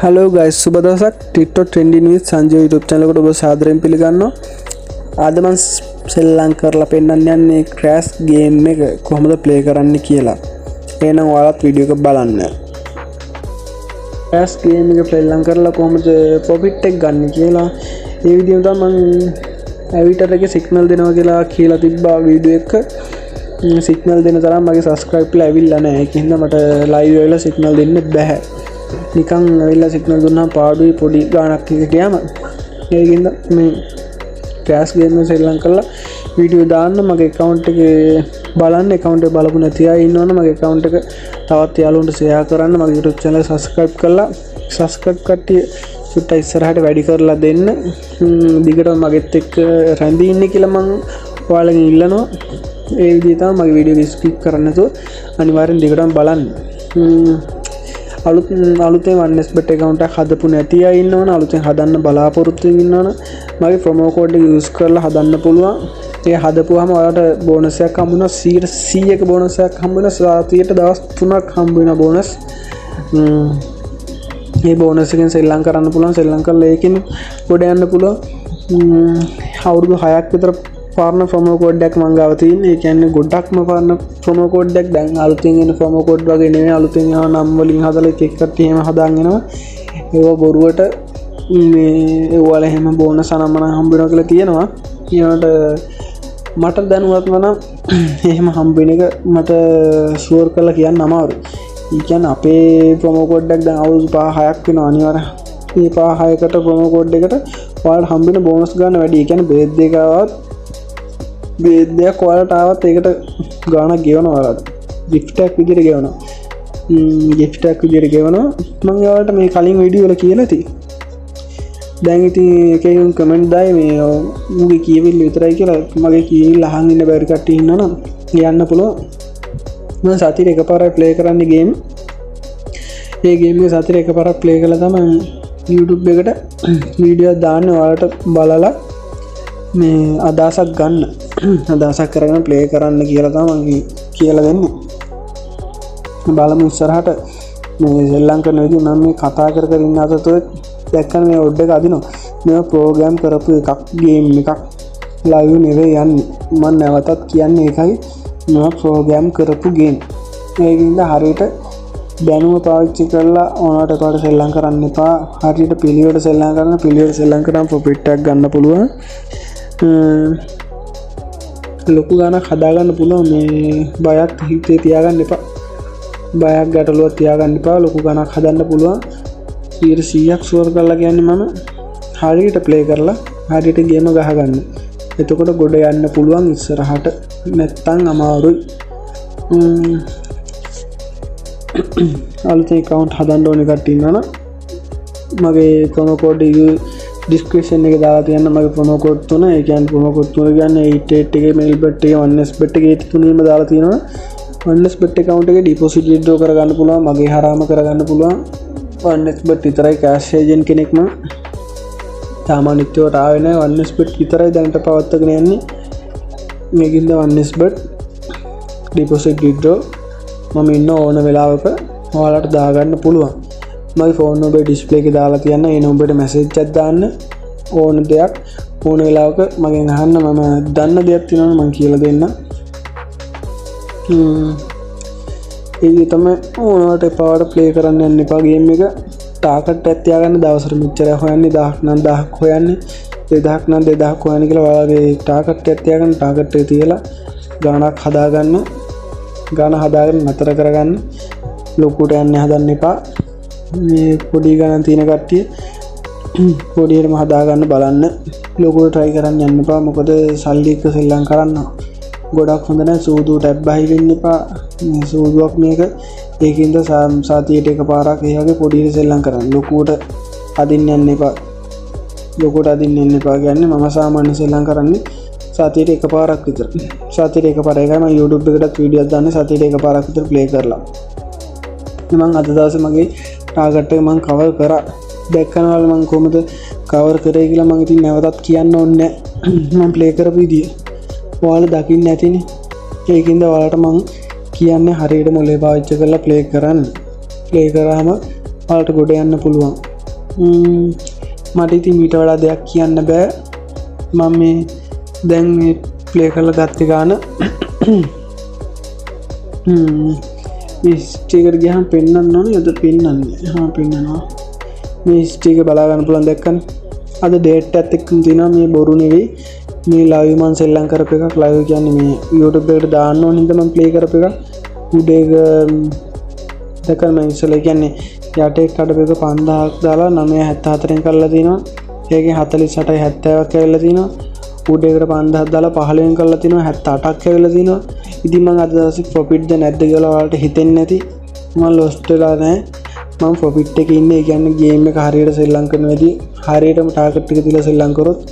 Hello guys, සුබ දවසක්. TikTok trending with Sanjaya YouTube channel එකට ඔබ සාදරයෙන් පිළිගන්නවා. අද මම සෙල්ලම් කරලා පෙන්නන්න යන්නේ Crash game එක කොහොමද play කරන්න කියලා. එහෙනම් ඔයාලත් වීඩියෝ එක බලන්න. Crash game එක සෙල්ලම් කරලා කොහොමද profit එක ගන්න කියලා මේ වීඩියෝ එක මම avatar එකේ signal දෙනවා කියලා තිබ්බා වීඩියෝ එක. signal දෙන තරම් මගේ subscribe ලා ඇවිල්ලා නැහැ. ඒක හින්දා මට live වෙලා signal දෙන්න බැහැ. නිකන් ඇවිල්ලා සිග්නල් දුන්නා පාඩුයි පොඩි ගාණක් එකට යම ඒකින්ද මේ ක්‍රෑෂ් ගේම් එක සෙල්ලම් කරලා වීඩියෝ දාන්න මගේ account එකේ බලන්න account එක බලපු නැති අය ඉන්නවනම් මගේ account එක තවත් යාළුවන්ට share කරන්න මගේ YouTube channel subscribe කරලා subscribe කට්ටිය සුට්ට ඉස්සරහට වැඩි කරලා දෙන්න දිගටම මගෙත් එක්ක රැඳී ඉන්න කියලා මම ඔයාලගෙන් ඉල්ලනවා ඒ විදිහට තමයි මගේ වීඩියෝ එක ස්කිප් කරන්න නැතුව අනිවාර්යෙන් දිගටම බලන්න අලුතෙන් OneSBet account එකක් හදපු නැති අය ඉන්නවනේ අලුතෙන් හදන්න බලාපොරොත්තු වෙන ඉන්නවනේ මගේ promo code එක use කරලා හදන්න පුළුවන්. ඒ හදපුවාම ඔයාලට bonus එකක් හම්බ වෙනවා 100ක bonus එකක් හම්බ වෙනවා සාතියට දවස් 3ක් හම්බ වෙනවා bonus. මේ bonus එකෙන් සෙල්ලම් කරන්න පුළුවන් සෙල්ලම් කරලා ඒකෙන් ගොඩ යන්න පුළුවන්. අවුරුදු 6ක් විතර පාරන promo code එකක් මම ගාව තියෙන. ඒ කියන්නේ ගොඩක්ම පාරන promo code එකක් දැන් අලුතෙන් එන promo code වගේ නෙවෙයි අලුතෙන් යන නම් වලින් හදලා එක එක කට්ටිය එහෙම හදාගෙන එනවා. ඒවා බොරුවට මේ ඒවල එහෙම බෝනස් අනම්මන හම්බ වෙනවා කියලා කියනවා. ඊළඟට මට දැනුවත්ම නම් එහෙම හම්බ වෙන එක මට ෂුවර් කරලා කියන්න අමාරුයි. ඒ කියන්නේ අපේ promo code එකක් දැන් අවුරුදු 5-6ක් වෙනවා අනිවාර්යයෙන්. මේ 5-6කට promo code එකට ඔයාලට හම්බ වෙන බෝනස් ගන්න වැඩි. ඒ කියන්නේ බේස් දෙක ආවත් දෙයක් ඔයාලට ආවත් ඒකට ගාණක් ගෙවනවා ඔයාලට gift එකක් විදිහට ගෙවනවා gift එකක් විදිහට ගෙවනවා මම ඔයාලට මේ කලින් වීඩියෝ වල කියලා තියෙනවා දැන් ඉතින් එකෙන් කමෙන්ට් දායි මේ උගේ කියවිල්ල විතරයි කියලා මගේ කියවිල්ල අහන් ඉන්න බැරි කට්ටිය ඉන්නවනම් යන්න පුළුවන් මම සතියේ එකපාරයි ප්ලේ කරන්නේ ගේම් ඒ ගේම් එක සතියේ එකපාරක් ප්ලේ කළා තමයි YouTube එකට වීඩියෝ දාන්න ඔයාලට බලලා මේ අදහසක් ගන්න අදහසක් කරගෙන ප්ලේ කරන්න කියලා තමයි කියලා දෙන්නේ. බලමු ඉස්සරහට මේ සෙල්ලම් කරන විදිහ මම මේ කතා කර ඉන්න අතරතුර දැක්කම මේ ඔඩ් එක අදිනවා. මේවා ප්‍රෝග්‍රෑම් කරපු එකක් ගේම් එකක් ලයිව් නෙවෙයි යන්නේ. මම නැවතත් කියන්නේ ඒකයි මේවා ප්‍රෝග්‍රෑම් කරපු ගේම්. ඒකින්ද හරියට දැනුම පාවිච්චි කරලා ඕනකට පාට සෙල්ලම් කරන්න එපා. හරියට පිළිවෙලට සෙල්ලම් කරන පිළිවෙලට සෙල්ලම් කරාම ප්‍රොෆිට් එකක් ගන්න පුළුවන්. ලොකු ගානක් හදාගන්න පුළුවන් මේ බයක් හිතේ තියාගන්න එපා බයක් ගැටලුවක් තියාගන්න එපා ලොකු ගානක් හදන්න පුළුවන් 100ක් ෂුවර් කරලා කියන්නේ මම හරියට ප්ලේ කරලා හරියට ගේම ගහගන්න එතකොට ගොඩ යන්න පුළුවන් ඉස්සරහට නැත්තම් අමාරුයි අලුතෙන් account හදන්න ඕනේ කට්ටිය ඉන්නවනම් මගේ promo code එක description එකේ දාලා තියන්න මගේ promo code තුන ඒ කියන්නේ promo code තුන කියන්නේ 88 එකේ mailbet එකේ OneSBet එකේ තුනේම දාලා තියෙනවා OneSBet account එකේ deposit withdraw කරගන්න පුළුවන් මගේ හරාම කරගන්න පුළුවන් OneSBet විතරයි cash agent කෙනෙක් මම සාමාන්‍යත්වයට ආවේ නැහැ OneSBet විතරයි දැනට පවත්වාගෙන යන්නේ මේකින්ද OneSBet deposit withdraw මම ඉන්න ඕන වෙලාවක ඔයාලට දාගන්න පුළුවන් මගේ ෆෝන් නම්බරේ ඩිස්ප්ලේ එකේ දාලා තියන්න ඒ නම්බරේට මැසේජ් එකක් දාන්න ඕන දෙයක් ඕන වෙලාවක මගෙන් අහන්න මම දන්න දෙයක් තියෙනවා මම කියලා දෙන්න ඒ තමයි ඕනවට එපාවට ප්ලේ කරන්න යන්න එපා ගේම් එක ටාගට් එකක් තියාගන්න දවසට මෙච්චර හොයන්නේ 1000 නම් 1000ක් හොයන්නේ 2000ක් නම් 2000ක් හොයන්නේ කියලා ඔයාලගේ ටාගට් එකක් තියාගන්න ටාගට් එක තියලා ගාණක් හදාගන්න ගාණ හදාගෙන නතර කරගන්න ලොකුට යන්න හදන්න එපා මේ පොඩි ගණන් තියෙන කට්ටිය පොඩියටම හදාගන්න බලන්න ලොකුට try කරන්න යන්න එපා මොකද සල්ලි එක්ක සෙල්ලම් කරන්න ගොඩක් හොඳ නැහැ සූදු ටැබ් බහි වෙන්න එපා මේ සූදුවක් මේක ඒකින්ද සාතියට එකපාරක් ඒ වගේ පොඩියට සෙල්ලම් කරන්න ලොකුට අදින්න යන්න එපා ලොකුට අදින්න යන්න එපා කියන්නේ මම සාමාන්‍ය සෙල්ලම් කරන්නේ සාතියට එකපාරක් විතර සාතියට එකපාර එකයි මම YouTube එකටත් වීඩියෝස් දාන්නේ සාතියට එකපාරක් විතර ප්ලේ කරලා මම අද දවසේ මගේ ටාගට් එක මම කවර් කරා දැක්කනවල මම කොහොමද කවර් කරේ කියලා මම ඉතින් නැවතත් කියන්න ඕනේ නැහැ මම ප්ලේ කරපු විදිය ඔයාලා දකින්න නැතිනේ ඒකින්ද ඔයාලට මම කියන්නේ හරියට මොලේ පාවිච්චි කරලා ප්ලේ කරන්න ප්ලේ කරාම ඔයාලට ගොඩ යන්න පුළුවන් මට ඉතින් මීට වඩා දෙයක් කියන්න බෑ මම මේ දැන් ප්ලේ කරලා ගත්තේ ගාන ස්ටිකර් ගියහම පෙන්වන්න ඕනේ අද පෙන්වන්නේ පෙන්වනවා මේ ස්ටිකර් බලා ගන්න පුළුවන් දැක්කනේ අද ඩේට් එකත් එක්කම තියෙනවා මේ බොරු නෙවෙයි මේ ලයිව් මන් සෙල්ලම් කරපු එකක් ලයිව් කියන්නේ මේ YouTube එකට දාන්න ඕන හින්දා මම ප්ලේ කරපු එකක් උඩ එක දැක්කම මම ඉස්සෙල්ලා කියන්නේ යට එක කඩපු එක 5000ක් දාලා 974 න් කරලා තිනවා ඒකේ 48යි 70ක් කියලා තිනවා උඩ එකට 5000ක් දාලා 15 න් කරලා තිනවා 78ක් කියලා තිනවා ඉතින් මම අද දවසේ ප්‍රොෆිට් ද නැද්ද කියලා ඔයාලට හිතෙන්නේ නැති මම ලොස්ට් වෙලා නැහැ මම ප්‍රොෆිට් එකේ ඉන්නේ ඒ කියන්නේ ගේම් එක හරියට සෙල්ලම් කරන වෙදී හරියටම ටාගට් එක තියලා සෙල්ලම් කරොත්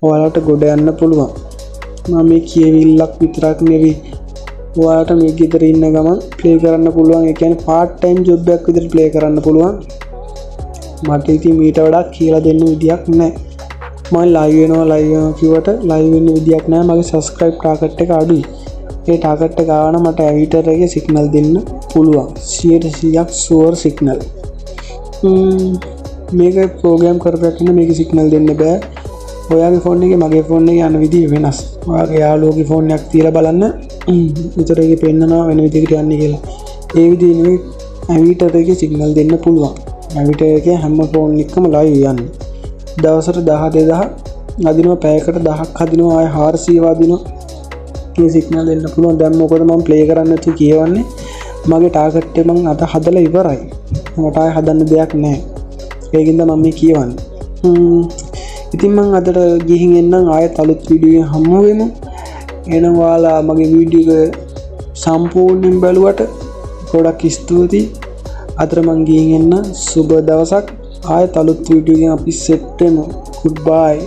ඔයාලට ගොඩ යන්න පුළුවන් මම මේ කියවිල්ලක් විතරක් නෙවෙයි ඔයාලට මේ ගෙදර ඉන්න ගමන් ප්ලේ කරන්න පුළුවන් ඒ කියන්නේ part time job එකක් විදිහට ප්ලේ කරන්න පුළුවන් මට ඉතින් මීට වඩා කියලා දෙන්න විදියක් නැහැ මම live වෙනවා කිව්වට live වෙන්න විදියක් නැහැ මගේ subscribe target එක අඩුයි ඒ target එක ආවම මට editor එකේ signal දෙන්න පුළුවන් 100%ක් sure signal මේක ප්‍රෝග්‍රෑම් කරපුවාට මේක සිග්නල් දෙන්න බෑ. ඔයාගේ ෆෝන් එකේ මගේ ෆෝන් එකේ යන විදිය වෙනස්. ඔයාගේ යාළුවගේ ෆෝන් එකක් තියලා බලන්න. විතර ඒකේ පෙන්නනවා වෙන විදිහකට යන්නේ කියලා. ඒ විදිහේ නෙවෙයි ඇවිටර් එකේ සිග්නල් දෙන්න පුළුවන්. ඇවිටර් එකේ හැම ෆෝන් එකකම ලයිව් යන්නේ. දවසට 10000 අදිනවා පැයකට 1000ක් හදිනවා ආය 400 වදිනවා. මේ සිග්නල් දෙන්න පුළුවන්. දැන් මොකද මම ප්ලේ කරන්න නැතුව කියවන්නේ. මගේ ටාගට් එක මම අද හදලා ඉවරයි. මට ආය හදන්න දෙයක් නැහැ. ඒකින්ද මම මේ කියවන්නේ ඉතින් මම අදට ගිහින් එන්නම් ආයෙත් අලුත් වීඩියෝ එකකින් හමු වෙමු එහෙනම් ඔයාලා මගේ වීඩියෝ එක සම්පූර්ණයෙන් බලුවට ගොඩක් ස්තුතියි අදට මම ගිහින් එන්න සුබ දවසක් ආයෙත් අලුත් වීඩියෝ එකකින් අපි සෙට් වෙමු goodbye